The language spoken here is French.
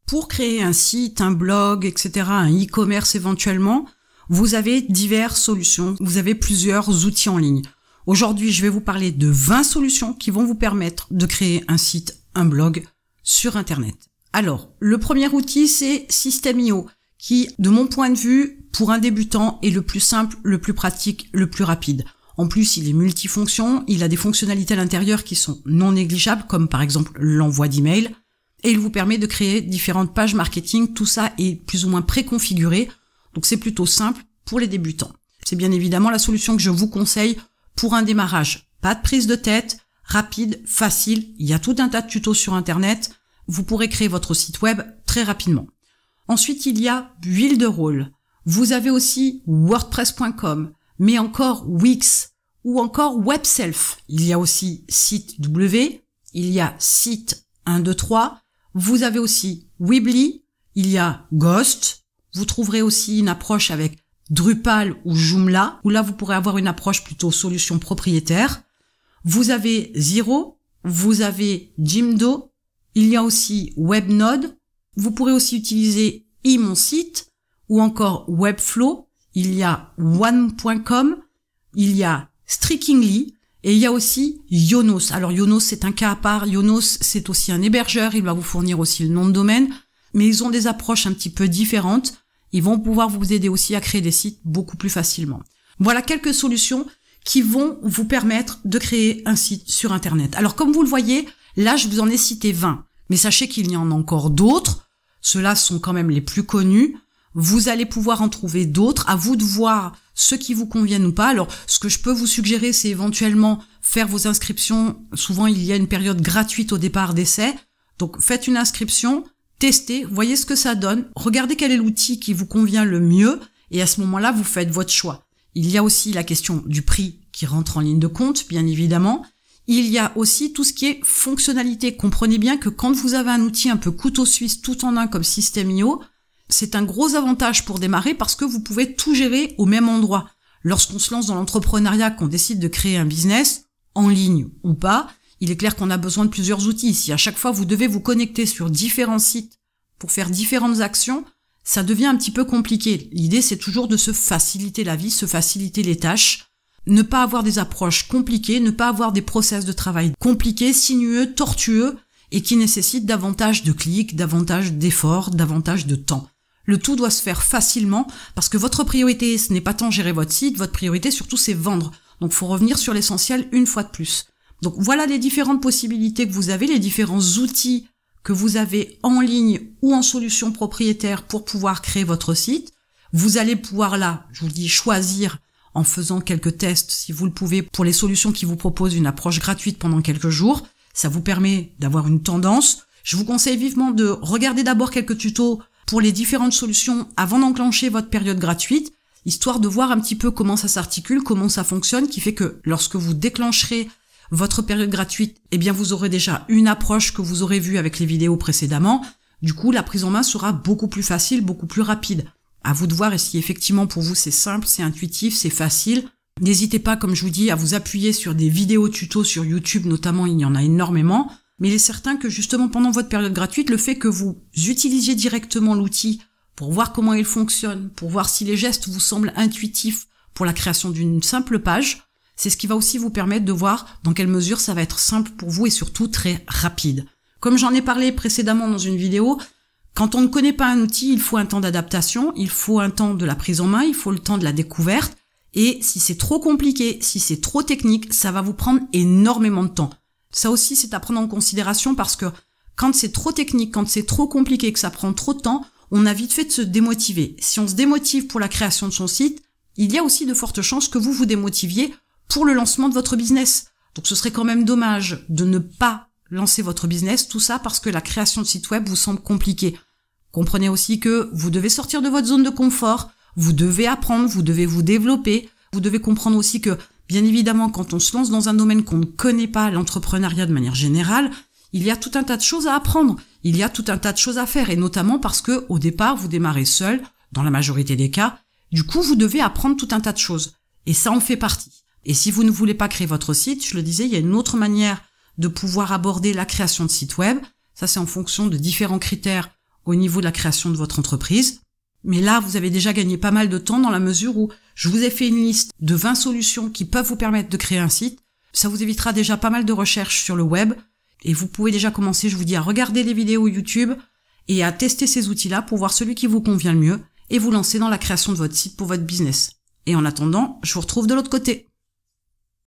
Pour créer un site, un blog, etc., un e-commerce éventuellement, vous avez diverses solutions, vous avez plusieurs outils en ligne. Aujourd'hui, je vais vous parler de 20 solutions qui vont vous permettre de créer un site, un blog sur Internet. Alors, le premier outil, c'est System.io, qui, de mon point de vue, pour un débutant, est le plus simple, le plus pratique, le plus rapide. En plus, il est multifonction, il a des fonctionnalités à l'intérieur qui sont non négligeables, comme par exemple l'envoi d'email, et il vous permet de créer différentes pages marketing. Tout ça est plus ou moins préconfiguré, donc c'est plutôt simple pour les débutants. C'est bien évidemment la solution que je vous conseille pour un démarrage. Pas de prise de tête, rapide, facile, il y a tout un tas de tutos sur Internet, vous pourrez créer votre site web très rapidement. Ensuite, il y a Builderall. Vous avez aussi WordPress.com, mais encore Wix ou encore WebSelf. Il y a aussi SiteW, il y a Site 123, vous avez aussi Weebly, il y a Ghost, vous trouverez aussi une approche avec Drupal ou Joomla, où là vous pourrez avoir une approche plutôt solution propriétaire. Vous avez Zero, vous avez Jimdo, il y a aussi Webnode, vous pourrez aussi utiliser eMonSite ou encore Webflow, il y a One.com, il y a Strikingly et il y a aussi Yonos. Alors Yonos c'est un cas à part, Yonos c'est aussi un hébergeur, il va vous fournir aussi le nom de domaine, mais ils ont des approches un petit peu différentes. Ils vont pouvoir vous aider aussi à créer des sites beaucoup plus facilement. Voilà quelques solutions qui vont vous permettre de créer un site sur Internet. Alors comme vous le voyez, là je vous en ai cité 20, mais sachez qu'il y en a encore d'autres. Ceux-là sont quand même les plus connus. Vous allez pouvoir en trouver d'autres. À vous de voir ceux qui vous conviennent ou pas. Alors ce que je peux vous suggérer, c'est éventuellement faire vos inscriptions. Souvent il y a une période gratuite au départ d'essai. Donc faites une inscription. Testez, voyez ce que ça donne, regardez quel est l'outil qui vous convient le mieux et à ce moment-là, vous faites votre choix. Il y a aussi la question du prix qui rentre en ligne de compte, bien évidemment. Il y a aussi tout ce qui est fonctionnalité. Comprenez bien que quand vous avez un outil un peu couteau suisse tout en un comme System.io, c'est un gros avantage pour démarrer parce que vous pouvez tout gérer au même endroit. Lorsqu'on se lance dans l'entrepreneuriat, qu'on décide de créer un business, en ligne ou pas, il est clair qu'on a besoin de plusieurs outils. Si à chaque fois vous devez vous connecter sur différents sites pour faire différentes actions, ça devient un petit peu compliqué. L'idée c'est toujours de se faciliter la vie, se faciliter les tâches, ne pas avoir des approches compliquées, ne pas avoir des process de travail compliqués, sinueux, tortueux et qui nécessitent davantage de clics, davantage d'efforts, davantage de temps. Le tout doit se faire facilement parce que votre priorité, ce n'est pas tant gérer votre site, votre priorité surtout c'est vendre. Donc faut revenir sur l'essentiel une fois de plus. Donc voilà les différentes possibilités que vous avez, les différents outils que vous avez en ligne ou en solution propriétaire pour pouvoir créer votre site. Vous allez pouvoir là, je vous le dis, choisir en faisant quelques tests si vous le pouvez pour les solutions qui vous proposent une approche gratuite pendant quelques jours. Ça vous permet d'avoir une tendance. Je vous conseille vivement de regarder d'abord quelques tutos pour les différentes solutions avant d'enclencher votre période gratuite, histoire de voir un petit peu comment ça s'articule, comment ça fonctionne, qui fait que lorsque vous déclencherez votre période gratuite, eh bien vous aurez déjà une approche que vous aurez vue avec les vidéos précédemment. Du coup, la prise en main sera beaucoup plus facile, beaucoup plus rapide. À vous de voir si effectivement pour vous c'est simple, c'est intuitif, c'est facile. N'hésitez pas, comme je vous dis, à vous appuyer sur des vidéos tutos sur YouTube, notamment il y en a énormément. Mais il est certain que justement pendant votre période gratuite, le fait que vous utilisiez directement l'outil pour voir comment il fonctionne, pour voir si les gestes vous semblent intuitifs pour la création d'une simple page, c'est ce qui va aussi vous permettre de voir dans quelle mesure ça va être simple pour vous et surtout très rapide. Comme j'en ai parlé précédemment dans une vidéo, quand on ne connaît pas un outil, il faut un temps d'adaptation, il faut un temps de la prise en main, il faut le temps de la découverte. Et si c'est trop compliqué, si c'est trop technique, ça va vous prendre énormément de temps. Ça aussi, c'est à prendre en considération parce que quand c'est trop technique, quand c'est trop compliqué, que ça prend trop de temps, on a vite fait de se démotiver. Si on se démotive pour la création de son site, il y a aussi de fortes chances que vous vous démotiviez pour le lancement de votre business. Donc ce serait quand même dommage de ne pas lancer votre business, tout ça parce que la création de site web vous semble compliquée. Comprenez aussi que vous devez sortir de votre zone de confort, vous devez apprendre, vous devez vous développer, vous devez comprendre aussi que, bien évidemment, quand on se lance dans un domaine qu'on ne connaît pas, l'entrepreneuriat de manière générale, il y a tout un tas de choses à apprendre, il y a tout un tas de choses à faire, et notamment parce que, au départ, vous démarrez seul, dans la majorité des cas, du coup, vous devez apprendre tout un tas de choses. Et ça en fait partie. Et si vous ne voulez pas créer votre site, je le disais, il y a une autre manière de pouvoir aborder la création de site web. Ça, c'est en fonction de différents critères au niveau de la création de votre entreprise. Mais là, vous avez déjà gagné pas mal de temps dans la mesure où je vous ai fait une liste de 20 solutions qui peuvent vous permettre de créer un site. Ça vous évitera déjà pas mal de recherches sur le web et vous pouvez déjà commencer, je vous dis, à regarder des vidéos YouTube et à tester ces outils-là pour voir celui qui vous convient le mieux et vous lancer dans la création de votre site pour votre business. Et en attendant, je vous retrouve de l'autre côté.